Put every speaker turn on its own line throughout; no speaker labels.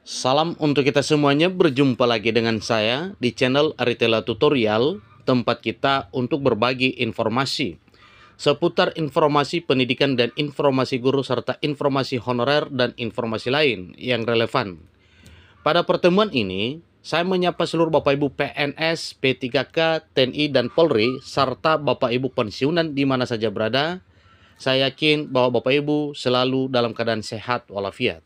Salam untuk kita semuanya, berjumpa lagi dengan saya di channel Aritela Tutorial, tempat kita untuk berbagi informasi seputar informasi pendidikan dan informasi guru serta informasi honorer dan informasi lain yang relevan. Pada pertemuan ini, saya menyapa seluruh Bapak Ibu PNS, P3K, TNI, dan Polri, serta Bapak Ibu pensiunan di mana saja berada. Saya yakin bahwa Bapak Ibu selalu dalam keadaan sehat walafiat.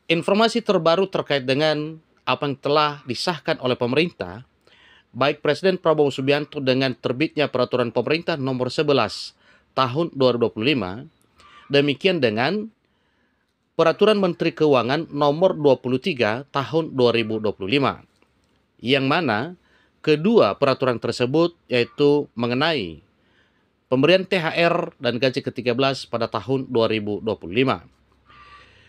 Informasi terbaru terkait dengan apa yang telah disahkan oleh pemerintah, baik Presiden Prabowo Subianto dengan terbitnya Peraturan Pemerintah Nomor 11 Tahun 2025, demikian dengan Peraturan Menteri Keuangan Nomor 23 Tahun 2025, yang mana kedua peraturan tersebut yaitu mengenai pemberian THR dan gaji ke-13 pada tahun 2025.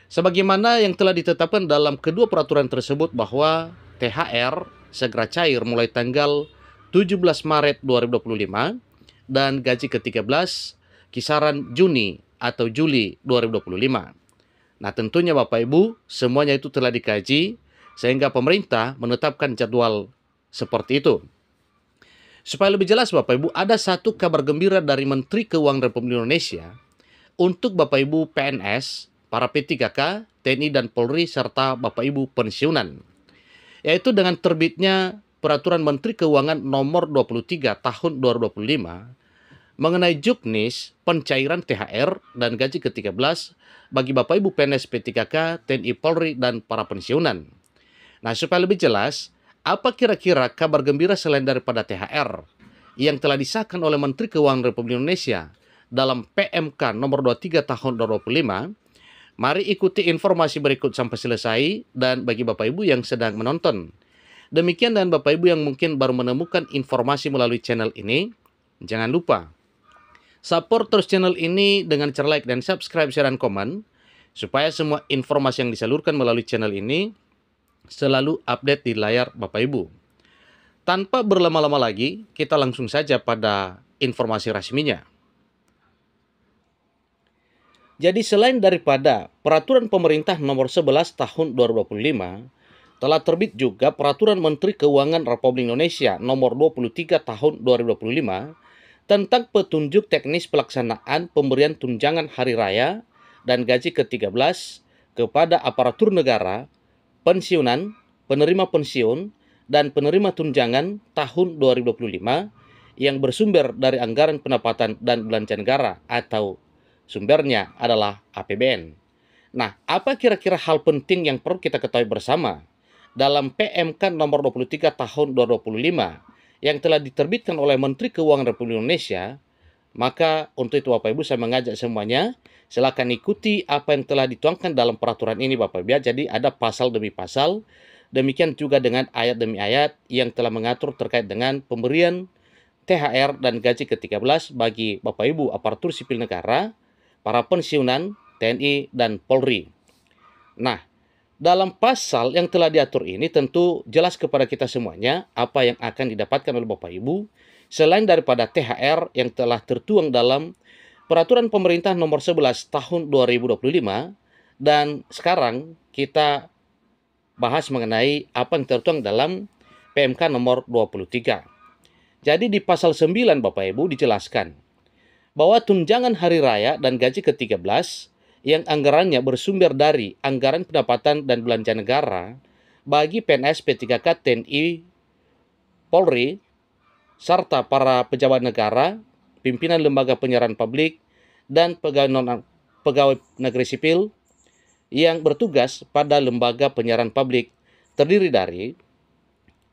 Sebagaimana yang telah ditetapkan dalam kedua peraturan tersebut bahwa THR segera cair mulai tanggal 17 Maret 2025 dan gaji ke-13 kisaran Juni atau Juli 2025. Nah, tentunya Bapak Ibu, semuanya itu telah dikaji sehingga pemerintah menetapkan jadwal seperti itu. Supaya lebih jelas Bapak Ibu, ada satu kabar gembira dari Menteri Keuangan Republik Indonesia untuk Bapak Ibu PNS, para P3K, TNI dan Polri, serta Bapak Ibu pensiunan. Yaitu dengan terbitnya Peraturan Menteri Keuangan Nomor 23 Tahun 2025 mengenai juknis pencairan THR dan gaji ke-13 bagi Bapak Ibu PNS P3K, TNI Polri, dan para pensiunan. Nah, supaya lebih jelas, apa kira-kira kabar gembira selain daripada THR yang telah disahkan oleh Menteri Keuangan Republik Indonesia dalam PMK nomor 23 tahun 2025? Mari ikuti informasi berikut sampai selesai dan bagi Bapak Ibu yang sedang menonton. Demikian dan Bapak Ibu yang mungkin baru menemukan informasi melalui channel ini, jangan lupa support terus channel ini dengan cara like dan subscribe, share, dan komen, supaya semua informasi yang disalurkan melalui channel ini selalu update di layar Bapak Ibu. Tanpa berlama-lama lagi, kita langsung saja pada informasi resminya. Jadi selain daripada Peraturan Pemerintah Nomor 11 Tahun 2025, telah terbit juga Peraturan Menteri Keuangan Republik Indonesia Nomor 23 Tahun 2025 tentang petunjuk teknis pelaksanaan pemberian tunjangan hari raya dan gaji ke-13 kepada aparatur negara, pensiunan, penerima pensiun, dan penerima tunjangan tahun 2025 yang bersumber dari anggaran pendapatan dan belanja negara atau sumbernya adalah APBN. Nah, apa kira-kira hal penting yang perlu kita ketahui bersama dalam PMK nomor 23 tahun 2025 yang telah diterbitkan oleh Menteri Keuangan Republik Indonesia? Maka untuk itu Bapak Ibu saya mengajak semuanya, silakan ikuti apa yang telah dituangkan dalam peraturan ini Bapak Ibu. Jadi ada pasal demi pasal, demikian juga dengan ayat demi ayat yang telah mengatur terkait dengan pemberian THR dan gaji ke-13 bagi Bapak Ibu aparatur sipil negara, para pensiunan, TNI, dan Polri. Nah, dalam pasal yang telah diatur ini tentu jelas kepada kita semuanya apa yang akan didapatkan oleh Bapak Ibu selain daripada THR yang telah tertuang dalam Peraturan Pemerintah Nomor 11 Tahun 2025, dan sekarang kita bahas mengenai apa yang tertuang dalam PMK Nomor 23. Jadi di pasal 9 Bapak Ibu dijelaskan bahwa tunjangan hari raya dan gaji ke-13 yang anggarannya bersumber dari anggaran pendapatan dan belanja negara bagi PNS, P3K, TNI, Polri, serta para pejabat negara, pimpinan lembaga penyiaran publik, dan pegawai negeri sipil yang bertugas pada lembaga penyiaran publik terdiri dari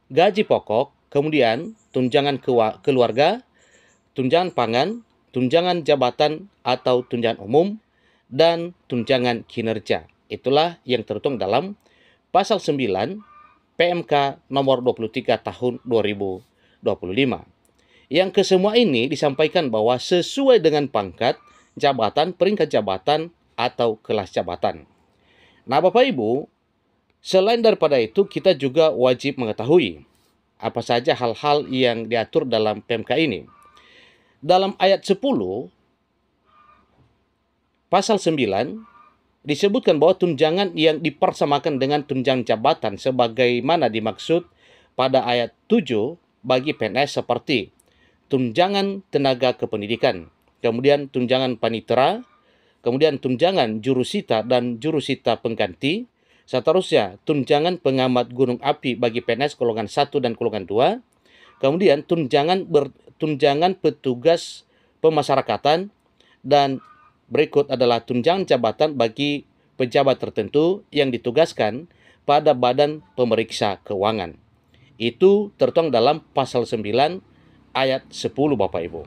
gaji pokok, kemudian tunjangan keluarga, tunjangan pangan, tunjangan jabatan atau tunjangan umum, dan tunjangan kinerja. Itulah yang tertuang dalam pasal 9 PMK nomor 23 tahun 2025. Yang kesemua ini disampaikan bahwa sesuai dengan pangkat, jabatan, peringkat jabatan, atau kelas jabatan. Nah Bapak Ibu, selain daripada itu kita juga wajib mengetahui apa saja hal-hal yang diatur dalam PMK ini. Dalam ayat 10, pasal 9, disebutkan bahwa tunjangan yang dipersamakan dengan tunjangan jabatan sebagaimana dimaksud pada ayat 7 bagi PNS seperti tunjangan tenaga kependidikan, kemudian tunjangan panitera, kemudian tunjangan jurusita dan jurusita pengganti, seterusnya tunjangan pengamat gunung api bagi PNS golongan 1 dan golongan 2, kemudian tunjangan petugas pemasyarakatan, dan berikut adalah tunjangan jabatan bagi pejabat tertentu yang ditugaskan pada Badan Pemeriksa Keuangan. Itu tertuang dalam pasal 9 ayat 10 Bapak Ibu.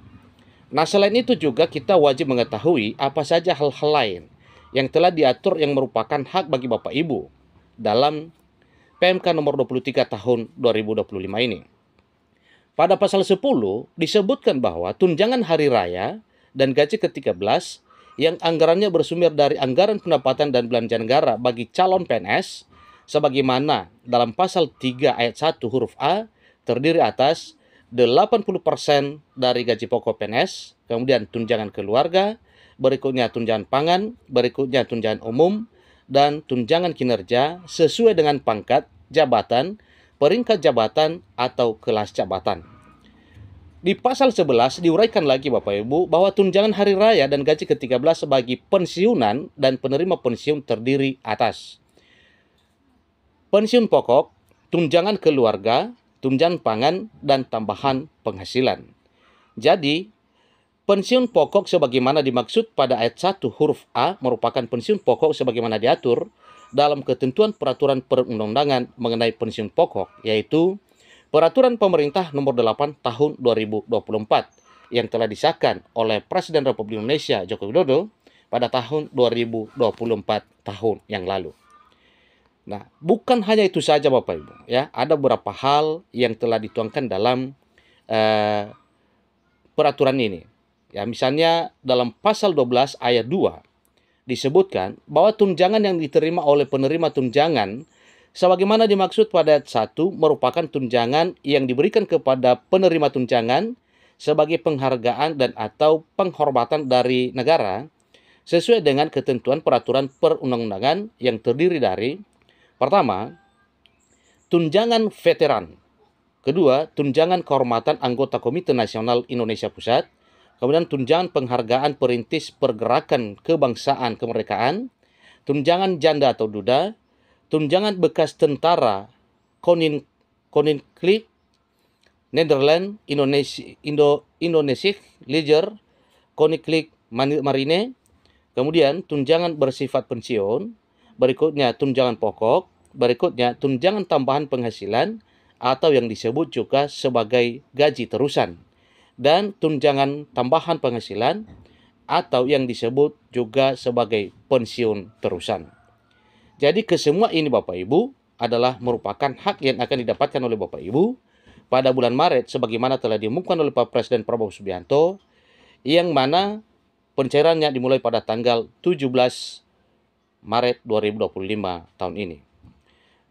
Nah, selain itu juga kita wajib mengetahui apa saja hal-hal lain yang telah diatur yang merupakan hak bagi Bapak Ibu dalam PMK nomor 23 tahun 2025 ini. Pada pasal 10 disebutkan bahwa tunjangan hari raya dan gaji ke-13 yang anggarannya bersumber dari anggaran pendapatan dan belanja negara bagi calon PNS sebagaimana dalam pasal 3 ayat 1 huruf A terdiri atas 80% dari gaji pokok PNS, kemudian tunjangan keluarga, berikutnya tunjangan pangan, berikutnya tunjangan umum, dan tunjangan kinerja sesuai dengan pangkat, jabatan, peringkat jabatan, atau kelas jabatan. Di pasal 11 diuraikan lagi Bapak Ibu bahwa tunjangan hari raya dan gaji ke-13 bagi pensiunan dan penerima pensiun terdiri atas pensiun pokok, tunjangan keluarga, tunjangan pangan, dan tambahan penghasilan. Jadi, pensiun pokok sebagaimana dimaksud pada ayat 1 huruf A merupakan pensiun pokok sebagaimana diatur dalam ketentuan peraturan perundang-undangan mengenai pensiun pokok, yaitu Peraturan Pemerintah Nomor 8 Tahun 2024 yang telah disahkan oleh Presiden Republik Indonesia Joko Widodo pada tahun 2024 tahun yang lalu. Nah, bukan hanya itu saja Bapak Ibu, ya, ada beberapa hal yang telah dituangkan dalam peraturan ini. Ya, misalnya dalam pasal 12 ayat 2 disebutkan bahwa tunjangan yang diterima oleh penerima tunjangan sebagaimana dimaksud pada ayat 1 merupakan tunjangan yang diberikan kepada penerima tunjangan sebagai penghargaan dan atau penghormatan dari negara sesuai dengan ketentuan peraturan perundang-undangan yang terdiri dari pertama, tunjangan veteran. Kedua, tunjangan kehormatan anggota Komite Nasional Indonesia Pusat. Kemudian tunjangan penghargaan perintis pergerakan kebangsaan kemerdekaan. Tunjangan janda atau duda. Tunjangan bekas tentara Koninklijk Nederland Indonesia Leger Koninklijk Marine. Kemudian tunjangan bersifat pensiun. Berikutnya tunjangan pokok, berikutnya tunjangan tambahan penghasilan atau yang disebut juga sebagai gaji terusan, dan tunjangan tambahan penghasilan atau yang disebut juga sebagai pensiun terusan. Jadi kesemua ini Bapak Ibu adalah merupakan hak yang akan didapatkan oleh Bapak Ibu pada bulan Maret sebagaimana telah diumumkan oleh Pak Presiden Prabowo Subianto, yang mana pencairannya dimulai pada tanggal 17 Maret 2025 tahun ini.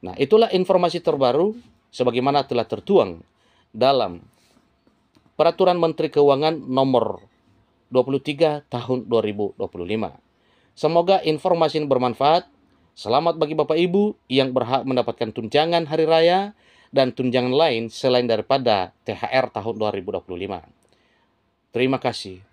Nah, itulah informasi terbaru sebagaimana telah tertuang dalam Peraturan Menteri Keuangan Nomor 23 Tahun 2025. Semoga informasi ini bermanfaat. Selamat bagi Bapak Ibu yang berhak mendapatkan tunjangan hari raya dan tunjangan lain selain daripada THR tahun 2025. Terima kasih.